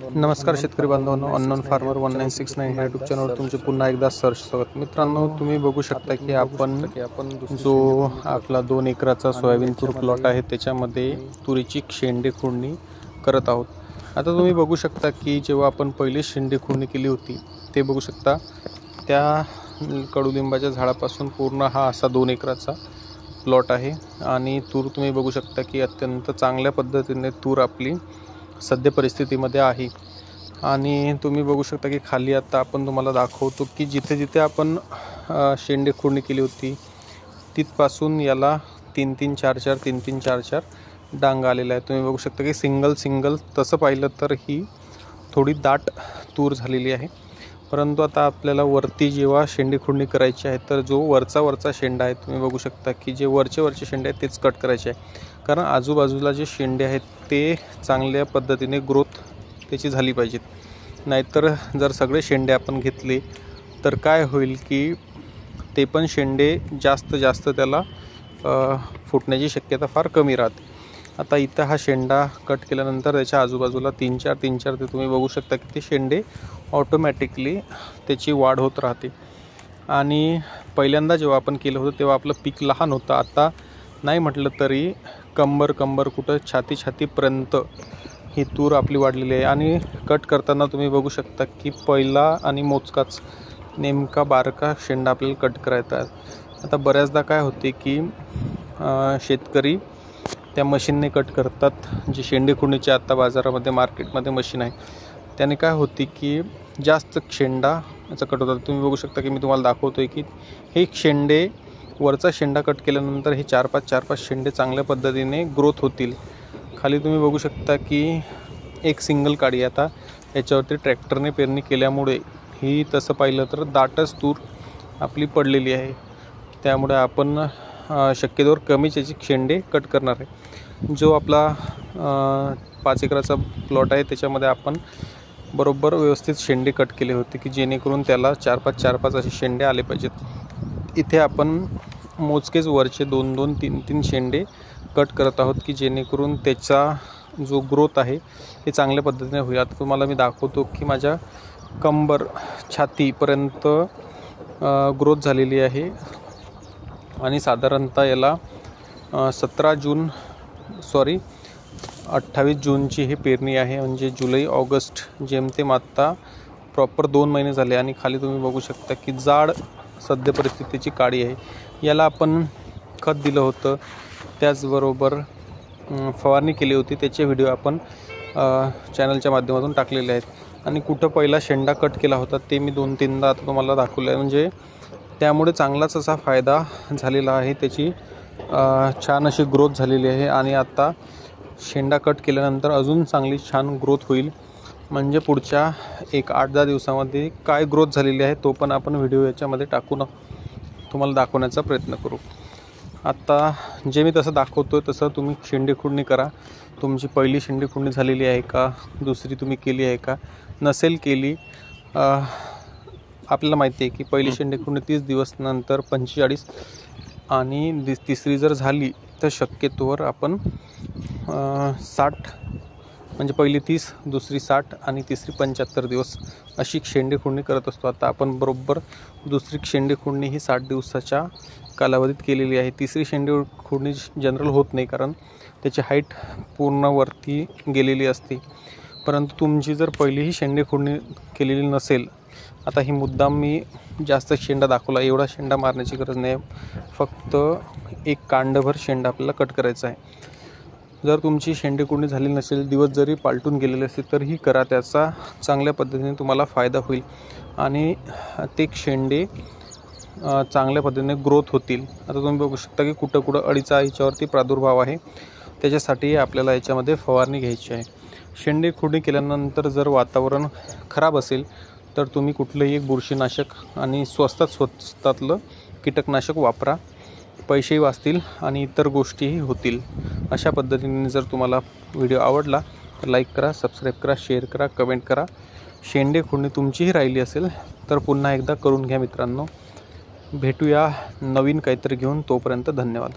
नमस्कार शेतकरी बांधवांनो, अननोन फार्मर 1969 या यूट्यूब चॅनलवर तुमचे पुन्हा एकदा सर्च स्वागत। मित्रांनो, तुम्ही बघू शकता की आपण जो आपला 2 एकराचा सोयाबीन तूर प्लॉट आहे त्याच्यामध्ये तुरीची शेंडे खुडणी करत आहोत। आता तुम्ही बघू शकता की जेव्हा आपण पहिली शेंडे खुडणी केली होती ते बघू शकता, त्या कडुलिंबाच्या झाडापासून पूर्ण हा असा 2 एकराचा प्लॉट आहे आणि तूर तुम्ही बघू शकता की अत्यंत चांगल्या पद्धतीने तूर आपली सध्या परिस्थितीमध्ये आहे। आणि तुम्ही बघू शकता की खाली आता आपण तुम्हाला दाखवतो की जिथे जिथे आपण शेंडे खुडणी केली होती तिथपासून याला 3-3 4-4 3-3 4-4 डांग आलेला आहे। तुम्ही बघू शकता की सिंगल तसं पाहिलं तर ही थोडी दाट तूर झालेली आहे, परंतु आता आपल्याला वरती जेव्हा शेंडे खुडणी करायची आहे तर जो वरचा शेंडा आहे तुम्ही बघू शकता की जे वरचे शेंडे आहेत तेच कट करायचे आहे, कारण आजूबाजूला जे शेंडे आहेत ते चांगल्या पद्धतीने ग्रोथ त्याची झाली पाहिजेत। नाहीतर जर सगळे शेंडे आपण घेतले तर काय होईल की ते पण शेंडे जास्त त्याला फुटण्याची शक्यता फार कमी राहते। आता इथं हा शेंडा कट केल्यानंतर त्याच्या आजूबाजूला 3-4 ते तुम्ही बघू शकता की ते शेंडे ऑटोमॅटिकली त्याची वाढ होत राहते। आणि पहिल्यांदा जेव्हा आपण केलं होतं तेव्हा आपलं पीक लहान होतं, आता नाही म्हटलं तरी कंबर कुठं छातीपर्यंत ही तूर आपली वाढलेली आहे। आणि कट करताना तुम्ही बघू शकता की पहिला आणि मोजकाच नेमका बारका शेंडा आपल्याला कट करायचा आहे। आता बऱ्याचदा काय होते की शेतकरी त्या मशीनने कट करतात, जे शेंडे खुडणीचे आता बाजारामध्ये मार्केटमध्ये मशीन आहे त्याने काय होते की जास्त शेंडा याचा कट होतात। तुम्ही बघू शकता की मी तुम्हाला दाखवतोय की हे शेंडे वरचा शेंडा कट केल्यानंतर हे 4-5 शेंडे चांगल्या पद्धतीने ग्रोथ होतील। खाली तुम्ही बघू शकता की एक सिंगल काडी आता याच्यावरती ट्रॅक्टरने पेरणी केल्यामुळे ही तसं पाहिलं तर दाटच तूर आपली पडलेली आहे, त्यामुळे आपण शक्यतोवर कमीच याची शेंडे कट करणार आहे। जो आपला 5 एकराचा प्लॉट आहे त्याच्यामध्ये आपण बरोबर व्यवस्थित शेंडे कट केले होते की जेणेकरून त्याला 4-5 असे शेंडे आले पाहिजेत। इथे आपण मोजकेच वरचे 2-2 3-3 शेंडे कट करत आहोत की जेणेकरून त्याचा जो ग्रोथ आहे ते चांगल्या पद्धतीने होईल। आता तुम्हाला मी दाखवतो की माझ्या कंबर छातीपर्यंत ग्रोथ झालेली आहे आणि साधारणतः याला 28 जूनची ही पेरणी आहे, म्हणजे जुलै ऑगस्ट जेमतेम आत्ता प्रॉपर 2 महिने झाले। आणि खाली तुम्ही बघू शकता की जाड सध्या परिस्थितीची काडी आहे। याला आपण खत दिलं होतं, त्याचबरोबर फवारणी केली होती, त्याचे व्हिडिओ आपण चॅनलच्या माध्यमातून टाकलेले आहेत। आणि कुठं पहिला शेंडा कट केला होता ते मी 2-3दा आता तुम्हाला दाखवलं आहे, म्हणजे त्यामुळे चांगलाच असा फायदा झालेला आहे, त्याची छान अशी ग्रोथ झालेली आहे। आणि आता शेंडा कट केल्यानंतर अजून चांगली छान ग्रोथ होईल, म्हणजे पुढच्या 8-10 दिवसामध्ये काय ग्रोथ झालेली आहे तो पण आपण व्हिडिओ याच्यामध्ये टाकून तुम्हाला दाखवण्याचा प्रयत्न करू। आता जे मी तसं दाखवतो तसं तुम्ही शेंडे खुडणी करा। तुमची पहिली शेंडे खुडणी झालेली आहे का, दुसरी तुम्ही केली आहे का, नसेल केली आपल्याला माहिती आहे की पहिली शेंडे खुडणी 30 दिवस नंतर 45 आणि तिसरी जर झाली तर शक्यतोवर आपण 60 म्हणजे पहिली 30, दुसरी 60 आणि तिसरी 75 दिवस अशी शेंडे खुडणी करत असतो। आता आपण बरोबर दुसरी शेंडे खुडणी ही 60 दिवसाच्या कालावधीत केलेली आहे। तिसरी शेंडे खुडणी जनरल होत नाही, कारण त्याची हाईट पूर्ण वरती गेलेली असते, परंतु तुमची जर पहिलीही शेंडे खुडणी केलेली नसेल, आता ही मुद्दाम मी जास्त शेंडा दाखवला, एवढा शेंडा मारण्याची गरज नाही, फक्त एक कांडभर शेंडा आपल्याला कट करायचा आहे। जर तुमची शेंडे खुडणी झाली नसेल, दिवस जरी पालटून गेलेले असतील तरीही करा, त्याचा चांगल्या पद्धतीने तुम्हाला फायदा होईल आणि ते शेंडे चांगल्या पद्धतीने ग्रोथ होतील। आता तुम्ही बघू शकता की कुठं अळीचा याच्यावरती प्रादुर्भाव आहे, त्याच्यासाठी आपल्याला याच्यामध्ये फवारणी घ्यायची आहे। शेंडे खुडणी केल्यानंतर जर वातावरण खराब असेल तर तुम्ही कुठलंही एक बुरशीनाशक आणि स्वस्तातलं कीटकनाशक वापरा, पैसेही वाचतील आणि इतर गोष्टीही होतील। अशा पद्धतीने जर तुम्हाला व्हिडिओ आवडला तर लाईक करा, सबस्क्राईब करा, शेअर करा, कमेंट करा। शेंडे खुडणी तुमचीही राहिली असेल तर पुन्हा एकदा करून घ्या मित्रांनो। भेटूया नवीन काहीतरी घेऊन, तोपर्यंत धन्यवाद।